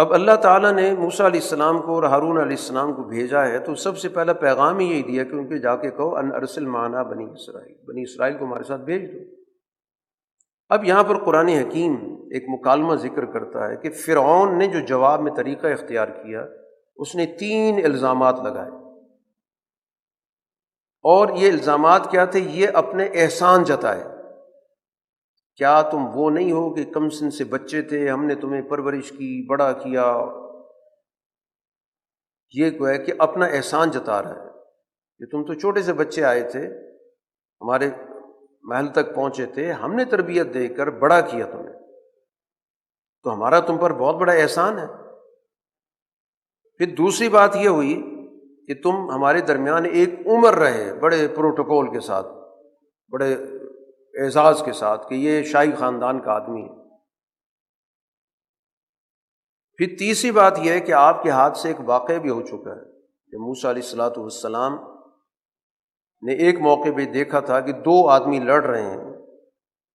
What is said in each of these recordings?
اب اللہ تعالیٰ نے موسیٰ علیہ السلام کو اور ہارون علیہ السلام کو بھیجا ہے، تو سب سے پہلا پیغام ہی یہی دیا کہ ان کے جا کے کہو ان ارسل معنا بنی اسرائیل، بنی اسرائیل کو ہمارے ساتھ بھیج دو۔ اب یہاں پر قرآن حکیم ایک مکالمہ ذکر کرتا ہے کہ فرعون نے جو جواب میں طریقہ اختیار کیا، اس نے 3 الزامات لگائے، اور یہ الزامات کیا تھے؟ یہ اپنے احسان جتائے، کیا تم وہ نہیں ہو کہ کم سن سے بچے تھے، ہم نے تمہیں پرورش کی، بڑا کیا۔ یہ گویا کہ اپنا احسان جتا رہا ہے کہ تم تو چھوٹے سے بچے آئے تھے، ہمارے محل تک پہنچے تھے، ہم نے تربیت دے کر بڑا کیا تمہیں، تو ہمارا تم پر بہت بڑا احسان ہے۔ پھر دوسری بات یہ ہوئی کہ تم ہمارے درمیان ایک عمر رہے بڑے پروٹوکول کے ساتھ، بڑے اعزاز کے ساتھ کہ یہ شاہی خاندان کا آدمی ہے۔ پھر تیسری بات یہ ہے کہ آپ کے ہاتھ سے ایک واقعہ بھی ہو چکا ہے کہ موسیٰ علیہ السلام نے ایک موقع پہ دیکھا تھا کہ 2 آدمی لڑ رہے ہیں،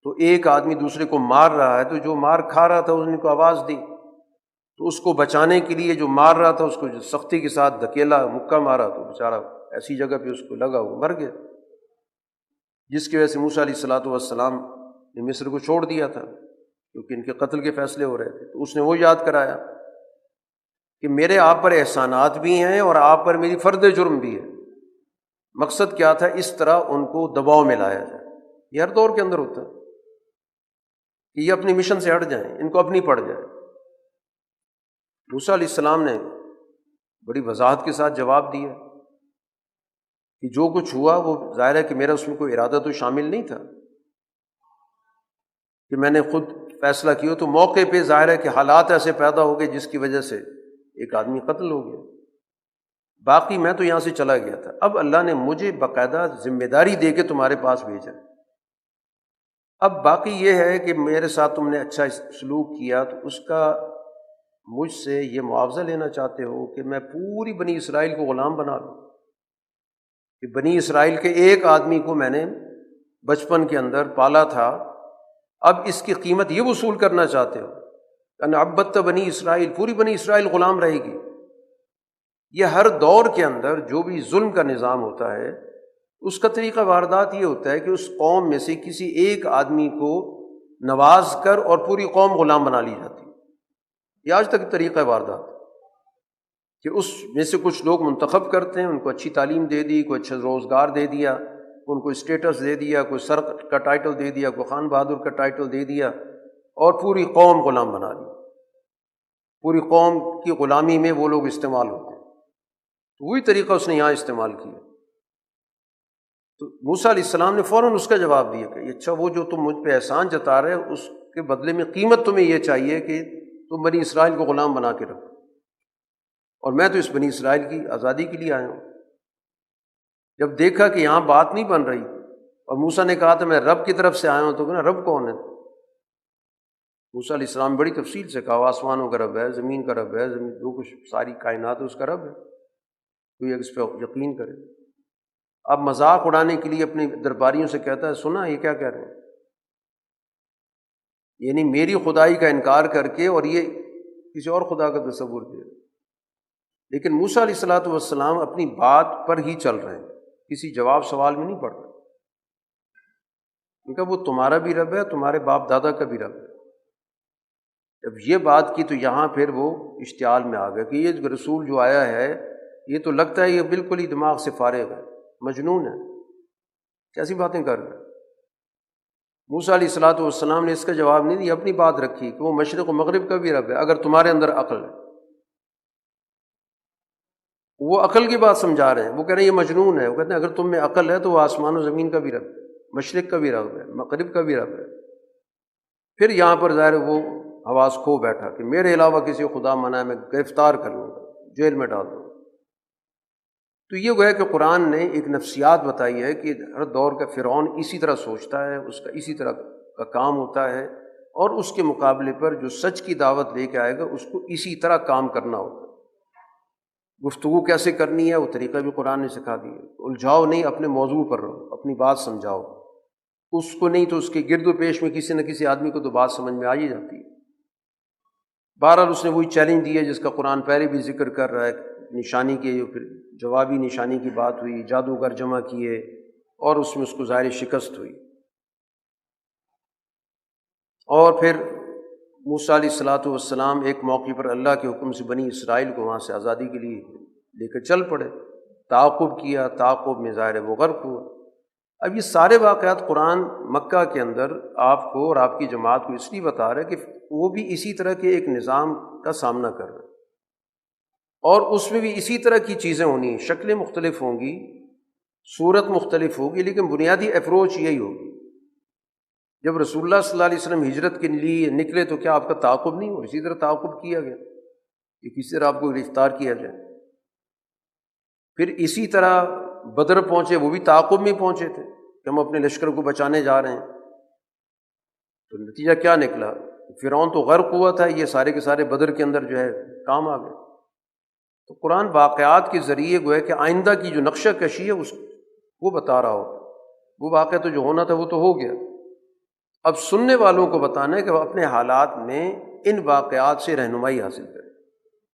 تو ایک آدمی دوسرے کو مار رہا ہے، تو جو مار کھا رہا تھا اس نے کو آواز دی، تو اس کو بچانے کے لیے جو مار رہا تھا اس کو سختی کے ساتھ دھکیلا، مکہ مارا، تو بیچارہ ایسی جگہ پہ اس کو لگا، وہ مر گیا، جس کی وجہ سے موسیٰ علیہ السلام نے مصر کو چھوڑ دیا تھا کیونکہ ان کے قتل کے فیصلے ہو رہے تھے۔ تو اس نے وہ یاد کرایا کہ میرے آپ پر احسانات بھی ہیں اور آپ پر میری فرد جرم بھی ہے۔ مقصد کیا تھا؟ اس طرح ان کو دباؤ میں لایا جائے۔ یہ ہر دور کے اندر ہوتا ہے کہ یہ اپنی مشن سے ہٹ جائیں، ان کو اپنی پڑ جائے۔ موسیٰ علیہ السلام نے بڑی وضاحت کے ساتھ جواب دیا کہ جو کچھ ہوا وہ ظاہر ہے کہ میرا اس میں کوئی ارادہ تو شامل نہیں تھا کہ میں نے خود فیصلہ کیا، تو موقع پہ ظاہر ہے کہ حالات ایسے پیدا ہو گئے جس کی وجہ سے ایک آدمی قتل ہو گیا، باقی میں تو یہاں سے چلا گیا تھا۔ اب اللہ نے مجھے باقاعدہ ذمہ داری دے کے تمہارے پاس بھیجا، اب باقی یہ ہے کہ میرے ساتھ تم نے اچھا سلوک کیا، تو اس کا مجھ سے یہ معاوضہ لینا چاہتے ہو کہ میں پوری بنی اسرائیل کو غلام بنا لوں، کہ بنی اسرائیل کے ایک آدمی کو میں نے بچپن کے اندر پالا تھا، اب اس کی قیمت یہ وصول کرنا چاہتے ہو کہ عبدت بنی اسرائیل، پوری بنی اسرائیل غلام رہے گی۔ یہ ہر دور کے اندر جو بھی ظلم کا نظام ہوتا ہے اس کا طریقہ واردات یہ ہوتا ہے کہ اس قوم میں سے کسی ایک آدمی کو نواز کر اور پوری قوم غلام بنا لی جاتی ہے۔ یہ آج تک طریقہ واردات کہ اس میں سے کچھ لوگ منتخب کرتے ہیں، ان کو اچھی تعلیم دے دی، کوئی اچھا روزگار دے دیا، ان کو اسٹیٹس دے دیا، کوئی سر کا ٹائٹل دے دیا، کوئی خان بہادر کا ٹائٹل دے دیا، اور پوری قوم غلام بنا لی۔ پوری قوم کی غلامی میں وہ لوگ استعمال ہوتے ہیں، تو وہی طریقہ اس نے یہاں استعمال کیا۔ تو موسیٰ علیہ السلام نے فوراً اس کا جواب دیا کہ اچھا وہ جو تم مجھ پہ احسان جتا رہے ہو اس کے بدلے میں قیمت تمہیں یہ چاہیے کہ تم بنی اسرائیل کو غلام بنا کے رکھو، اور میں تو اس بنی اسرائیل کی آزادی کے لیے آیا ہوں۔ جب دیکھا کہ یہاں بات نہیں بن رہی اور موسیٰ نے کہا تھا میں رب کی طرف سے آیا ہوں، تو کہنا رب کون ہے؟ موسیٰ علیہ السلام نے بڑی تفصیل سے کہا آسمانوں کا رب ہے، زمین کا رب ہے، زمین جو کچھ ساری کائنات ہے اس کا رب ہے، کوئی اس پہ یقین کرے۔ اب مذاق اڑانے کے لیے اپنے درباریوں سے کہتا ہے سنا یہ کیا کہہ رہے ہیں، یعنی میری خدائی کا انکار کر کے اور یہ کسی اور خدا کا تصور دے۔ لیکن موسیٰ علیہ السلام اپنی بات پر ہی چل رہے ہیں، کسی جواب سوال میں نہیں پڑ رہے، کیونکہ وہ تمہارا بھی رب ہے، تمہارے باپ دادا کا بھی رب ہے۔ جب یہ بات کی تو یہاں پھر وہ اشتعال میں آ گیا کہ یہ رسول جو آیا ہے یہ تو لگتا ہے یہ بالکل ہی دماغ سے فارغ ہے، مجنون ہے، کیسی باتیں کر رہے ہیں۔ موسیٰ علیہ السلام نے اس کا جواب نہیں دیا، اپنی بات رکھی کہ وہ مشرق و مغرب کا بھی رب ہے اگر تمہارے اندر عقل ہے۔ وہ عقل کی بات سمجھا رہے ہیں، وہ کہہ رہے ہیں یہ مجنون ہے، وہ کہتے ہیں اگر تم میں عقل ہے تو وہ آسمان و زمین کا بھی رب ہے، مشرق کا بھی رب ہے، مغرب کا بھی رب ہے۔ پھر یہاں پر ظاہر وہ حواس کھو بیٹھا کہ میرے علاوہ کسی خدا منائے میں گرفتار کر لوں گا، جیل میں ڈال دوں گا۔ تو یہ گویا کہ قرآن نے ایک نفسیات بتائی ہے کہ ہر دور کا فرعون اسی طرح سوچتا ہے، اس کا اسی طرح کا کام ہوتا ہے، اور اس کے مقابلے پر جو سچ کی دعوت لے کے آئے گا اس کو اسی طرح کام کرنا ہوتا ہے۔ گفتگو کیسے کرنی ہے وہ طریقہ بھی قرآن نے سکھا دیا، الجھاؤ نہیں، اپنے موضوع پر رہو، اپنی بات سمجھاؤ اس کو، نہیں تو اس کے گرد و پیش میں کسی نہ کسی آدمی کو تو بات سمجھ میں آ ہی جاتی ہے۔ بہرحال اس نے وہی چیلنج دیا جس کا قرآن پہلے بھی ذکر کر رہا ہے، نشانی کے پھر جوابی نشانی کی بات ہوئی، جادوگر جمع کیے اور اس میں اس کو ظاہر شکست ہوئی۔ اور پھر موسیٰ علیہ الصلاۃ والسلام ایک موقع پر اللہ کے حکم سے بنی اسرائیل کو وہاں سے آزادی کے لیے لے کر چل پڑے، تعاقب کیا، تعاقب میں ظاہر وہ غرق ہوا۔ اب یہ سارے واقعات قرآن مکہ کے اندر آپ کو اور آپ کی جماعت کو اس لیے بتا رہا ہے کہ وہ بھی اسی طرح کے ایک نظام کا سامنا کر رہے ہیں، اور اس میں بھی اسی طرح کی چیزیں ہونی ہیں، شکلیں مختلف ہوں گی، صورت مختلف ہوگی، لیکن بنیادی اپروچ یہی ہوگی۔ جب رسول اللہ صلی اللہ علیہ وسلم ہجرت کے لیے نکلے تو کیا آپ کا تعاقب نہیں ہوا؟ اسی طرح تعاقب کیا گیا کہ کسی طرح آپ کو گرفتار کیا جائے۔ پھر اسی طرح بدر پہنچے، وہ بھی تعاقب میں پہنچے تھے کہ ہم اپنے لشکر کو بچانے جا رہے ہیں، تو نتیجہ کیا نکلا؟ فرعون تو غرق ہوا تھا، یہ سارے کے سارے بدر کے اندر جو ہے کام آ گئے۔ تو قرآن واقعات کے ذریعے گویا کہ آئندہ کی جو نقشہ کشی ہے وہ بتا رہا ہوتا، وہ واقعہ تو جو ہونا تھا وہ تو ہو گیا، اب سننے والوں کو بتانا ہے کہ وہ اپنے حالات میں ان واقعات سے رہنمائی حاصل کریں۔